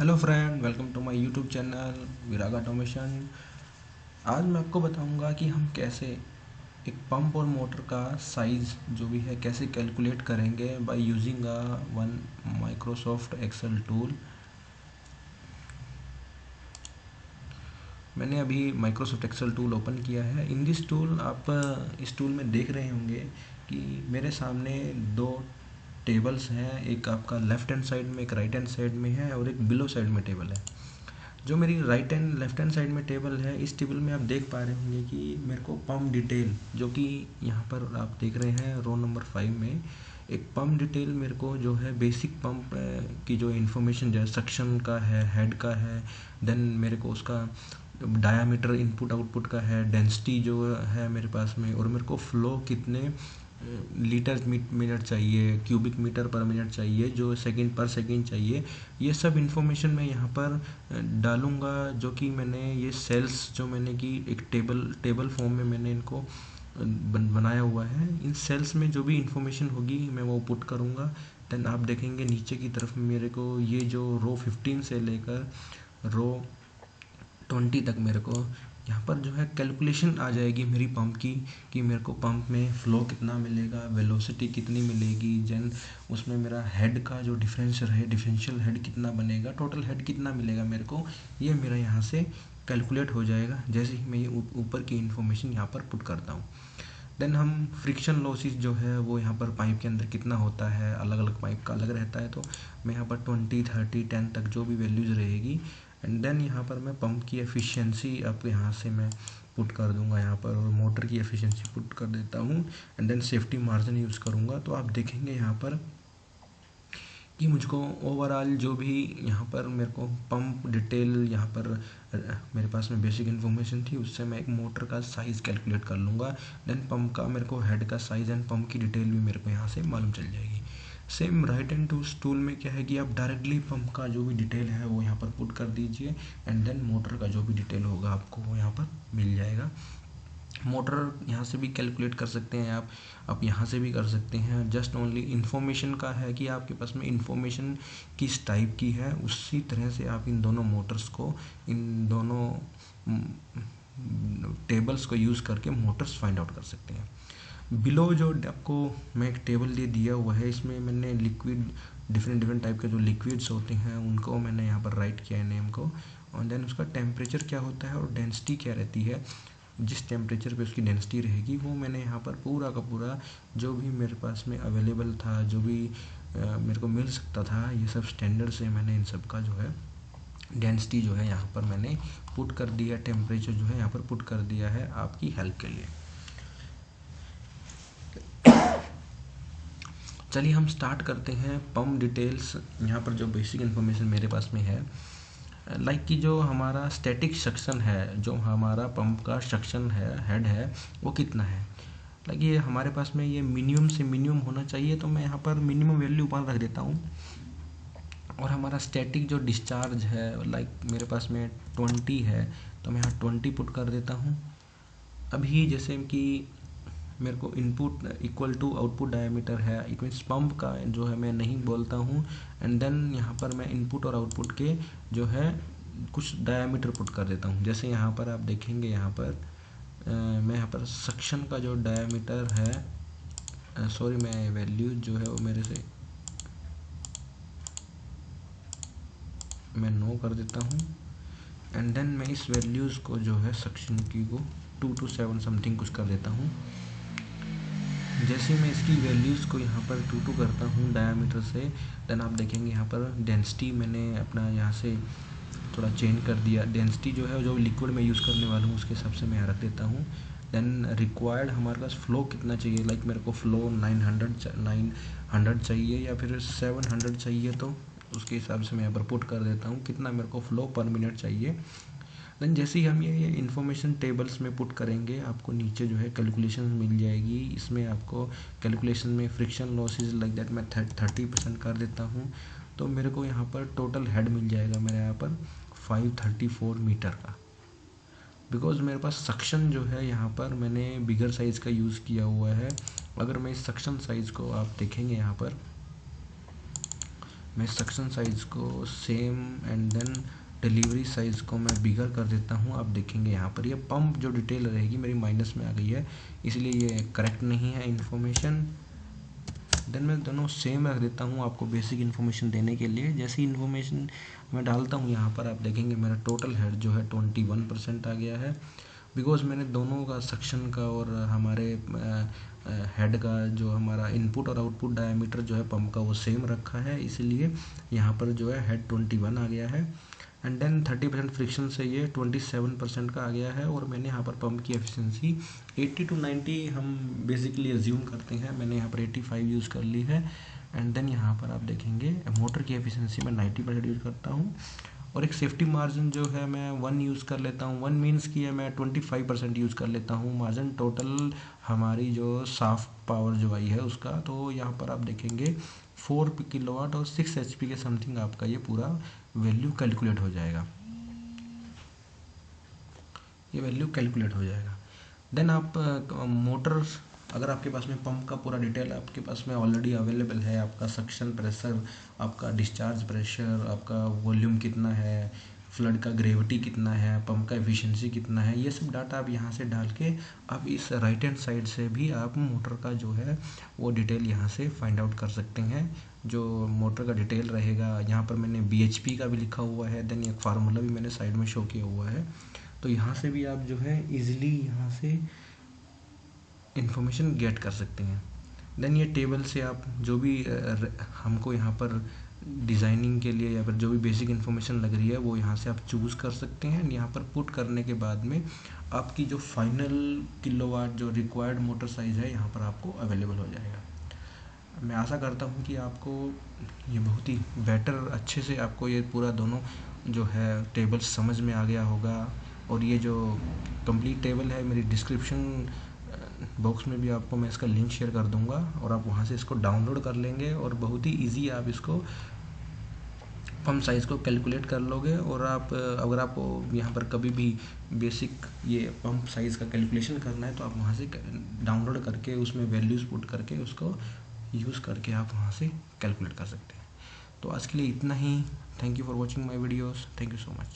Hello friend, welcome to my YouTube channel Virag automation. आज मैं आपको बताऊंगा कि हम कैसे एक पंप और मोटर का साइज़ जो भी है कैसे कैलकुलेट करेंगे by using one Microsoft Excel tool. मैंने अभी माइक्रोसॉफ्ट एक्सेल टूल ओपन किया है। इन दिस टूल आप इस टूल में देख रहे होंगे कि मेरे सामने दो टेबल्स हैं, एक आपका लेफ़्ट हैंड साइड में, एक राइट हैंड साइड में है और एक बिलो साइड में टेबल है। जो मेरी right and left hand side में टेबल है, इस टेबल में आप देख पा रहे होंगे कि मेरे को पंप डिटेल जो कि यहाँ पर आप देख रहे हैं रो नंबर 5 में एक पंप डिटेल मेरे को जो है बेसिक पंप की जो इन्फॉर्मेशन जो है सक्शन का है, हेड का है, देन मेरे को उसका डायामीटर इनपुट आउटपुट का है, डेंसिटी जो है मेरे पास में, और मेरे को फ्लो कितने लीटर मिनट चाहिए, क्यूबिक मीटर पर मिनट चाहिए, जो सेकंड पर सेकंड चाहिए, ये सब इन्फॉर्मेशन मैं यहाँ पर डालूँगा। जो कि मैंने ये सेल्स जो मैंने की एक टेबल फॉर्म में मैंने इनको बनाया हुआ है। इन सेल्स में जो भी इन्फॉर्मेशन होगी मैं वो पुट करूँगा। देन आप देखेंगे नीचे की तरफ मेरे को ये जो रो 15 से लेकर रो 20 तक मेरे को यहाँ पर जो है कैलकुलेशन आ जाएगी मेरी पंप की, कि मेरे को पंप में फ़्लो कितना मिलेगा, वेलोसिटी कितनी मिलेगी, जन उसमें मेरा हेड का जो डिफरेंशियल हेड कितना बनेगा, टोटल हेड कितना मिलेगा मेरे को, ये मेरा यहाँ से कैलकुलेट हो जाएगा जैसे ही मैं ये ऊपर की इन्फॉर्मेशन यहाँ पर पुट करता हूँ। देन हम फ्रिक्शन लॉसेस जो है वो यहाँ पर पाइप के अंदर कितना होता है, अलग अलग पाइप का अलग रहता है, तो मैं यहाँ पर 20, 30, 10 तक जो भी वैल्यूज़ रहेगी। एंड देन यहाँ पर मैं पंप की एफिशिएंसी अब यहाँ से मैं पुट कर दूंगा यहाँ पर, और मोटर की एफिशिएंसी पुट कर देता हूँ। And then safety margin use करूँगा। तो आप देखेंगे यहाँ पर कि मुझको ओवरऑल जो भी यहाँ पर मेरे को पंप डिटेल यहाँ पर मेरे पास में बेसिक इन्फॉर्मेशन थी, उससे मैं एक मोटर का साइज़ कैलकुलेट कर लूँगा। देन पंप का मेरे को हेड का साइज़ एंड पंप की डिटेल भी मेरे को यहाँ से मालूम चल जाएगी। सेम राइट हैंड टूल में क्या है कि आप डायरेक्टली पंप का जो भी डिटेल है वो यहाँ पर पुट कर दीजिए, एंड देन मोटर का जो भी डिटेल होगा आपको वो यहाँ पर मिल जाएगा। मोटर यहाँ से भी कैलकुलेट कर सकते हैं आप यहाँ से भी कर सकते हैं। जस्ट ओनली इन्फॉर्मेशन का है कि आपके पास में इन्फॉर्मेशन किस टाइप की है, उसी तरह से आप इन दोनों मोटर्स को, इन दोनों टेबल्स को यूज़ करके मोटर्स फाइंड आउट कर सकते हैं। बिलो जो आपको मैं एक टेबल दे दिया हुआ है, इसमें मैंने लिक्विड डिफरेंट टाइप के जो लिक्विड्स होते हैं उनको मैंने यहाँ पर राइट किया है नेम को, और देन उसका टेम्परेचर क्या होता है और डेंसिटी क्या रहती है, जिस टेम्परेचर पे उसकी डेंसिटी रहेगी वो मैंने यहाँ पर पूरा का पूरा जो भी मेरे पास में अवेलेबल था, जो भी मेरे को मिल सकता था, ये सब स्टैंडर्ड से मैंने इन सब का जो है डेंसिटी जो है यहाँ पर मैंने पुट कर दिया, टेम्परेचर जो है यहाँ पर पुट कर दिया है आपकी हेल्प के लिए। चलिए हम स्टार्ट करते हैं। पंप डिटेल्स यहाँ पर जो बेसिक इन्फॉर्मेशन मेरे पास में है, लाइक कि जो हमारा स्टैटिक सक्शन है, जो हमारा पंप का सक्शन है, हेड है, वो कितना है। लाइक ये हमारे पास में ये मिनिमम से मिनिमम होना चाहिए, तो मैं यहाँ पर मिनिमम वैल्यू 1 रख देता हूँ। और हमारा स्टैटिक जो डिस्चार्ज है, लाइक मेरे पास में 20 है, तो मैं यहाँ 20 पुट कर देता हूँ। अभी जैसे कि मेरे को input equal to output diameter है, इट मीन्स पंप का जो है मैं नहीं बोलता हूँ। एंड देन यहाँ पर मैं इनपुट और आउटपुट के जो है कुछ डायमीटर पुट कर देता हूँ। जैसे यहाँ पर आप देखेंगे, यहाँ पर मैं यहाँ पर सक्शन का जो डायमीटर है, सॉरी मैं वैल्यू जो है वो मेरे से मैं नो कर देता हूँ। एंड देन मैं इस वैल्यूज़ को जो है सक्शन की को 2 to 7 समथिंग कुछ कर देता हूँ। जैसे मैं इसकी वैल्यूज़ को यहाँ पर 2 करता हूँ डायामीटर से, देन आप देखेंगे यहाँ पर डेंसिटी मैंने अपना यहाँ से थोड़ा चेंज कर दिया। डेंसिटी जो है जो लिक्विड में यूज़ करने वाला हूँ उसके हिसाब से मैं यहाँ रख देता हूँ। देन रिक्वायर्ड हमारे पास फ़्लो कितना चाहिए, लाइक मेरे को फ़्लो 900 चाहिए या फिर 700 चाहिए, तो उसके हिसाब से मैं यहाँ पर पुट कर देता हूँ कितना मेरे को फ़्लो पर मिनट चाहिए। देन जैसे ही हम ये इन्फॉर्मेशन टेबल्स में पुट करेंगे, आपको नीचे जो है कैलकुलेशन मिल जाएगी। इसमें आपको कैलकुलेशन में फ्रिक्शन लॉसेस लाइक दैट मैं 30% कर देता हूँ, तो मेरे को यहाँ पर टोटल हेड मिल जाएगा मेरे यहाँ पर 534 मीटर का। बिकॉज मेरे पास सक्शन जो है यहाँ पर मैंने बिगर साइज़ का यूज़ किया हुआ है। अगर मैं इस सक्शन साइज़ को आप देखेंगे यहाँ पर, मैं सक्शन साइज़ को same and then delivery size को मैं बिगर कर देता हूँ। आप देखेंगे यहाँ पर ये पंप जो डिटेल रहेगी मेरी माइनस में आ गई है, इसलिए ये करेक्ट नहीं है इन्फॉर्मेशन। देन मैं दोनों सेम रख देता हूँ आपको बेसिक इन्फॉर्मेशन देने के लिए। जैसी इन्फॉर्मेशन मैं डालता हूँ यहाँ पर, आप देखेंगे मेरा टोटल हेड जो है 21% आ गया है, बिकॉज मैंने दोनों का सक्शन का और हमारे हेड का जो हमारा इनपुट और आउटपुट डायमीटर जो है पंप का वो सेम रखा है, इसलिए यहाँ पर जो है हेड 21 आ गया है। एंड देन 30% फ्रिक्शन से ये 27% का आ गया है। और मैंने यहाँ पर पंप की एफिशिएंसी 80 to 90 हम बेसिकली एज्यूम करते हैं, मैंने यहाँ पर 85 यूज़ कर ली है। एंड देन यहाँ पर आप देखेंगे मोटर की एफिशिएंसी मैं 90% यूज़ करता हूँ, और एक सेफ्टी मार्जिन जो है मैं 1 यूज़ कर लेता हूँ। 1 मीन्स की है मैं 25% यूज़ कर लेता हूँ मार्जिन टोटल हमारी जो साफ पावर जो आई है उसका। तो यहाँ पर आप देखेंगे 4 किलोवाट और 6 HP के समथिंग आपका ये पूरा वैल्यू कैलकुलेट हो जाएगा, ये वैल्यू कैलकुलेट हो जाएगा। देन आप मोटर, अगर आपके पास में पंप का पूरा डिटेल आपके पास में ऑलरेडी अवेलेबल है, आपका सक्शन प्रेशर, आपका डिस्चार्ज प्रेशर, आपका वॉल्यूम कितना है, फ्लड का ग्रेविटी कितना है, पंप का एफिशिएंसी कितना है, ये सब डाटा आप यहाँ से डाल के आप इस राइट हैंड साइड से भी आप मोटर का जो है वो डिटेल यहाँ से फाइंड आउट कर सकते हैं। जो मोटर का डिटेल रहेगा यहाँ पर मैंने BHP का भी लिखा हुआ है, देन एक फार्मूला भी मैंने साइड में शो किया हुआ है। तो यहाँ से भी आप जो है ईजिली यहाँ से इन्फॉर्मेशन गेट कर सकते हैं। देन ये टेबल से आप जो भी हमको यहाँ पर डिज़ाइनिंग के लिए या फिर जो भी बेसिक इन्फॉर्मेशन लग रही है वो यहाँ से आप चूज़ कर सकते हैं। यहाँ पर पुट करने के बाद में आपकी जो फाइनल किलोवाट जो रिक्वायर्ड मोटर साइज़ है यहाँ पर आपको अवेलेबल हो जाएगा। मैं आशा करता हूँ कि आपको ये बहुत ही बेटर अच्छे से आपको ये पूरा दोनों जो है टेबल्स समझ में आ गया होगा। और ये जो कंप्लीट टेबल है मेरी डिस्क्रिप्शन बॉक्स में भी आपको मैं इसका लिंक शेयर कर दूंगा, और आप वहाँ से इसको डाउनलोड कर लेंगे और बहुत ही इजी आप इसको पंप साइज़ को कैलकुलेट कर लोगे। और आप अगर आपको यहाँ पर कभी भी बेसिक ये पंप साइज़ का कैलकुलेशन करना है तो आप वहाँ से डाउनलोड करके उसमें वैल्यूज़ पुट करके उसको यूज़ करके आप वहाँ से कैलकुलेट कर सकते हैं। तो आज के लिए इतना ही। Thank you for watching my videos. Thank you so much.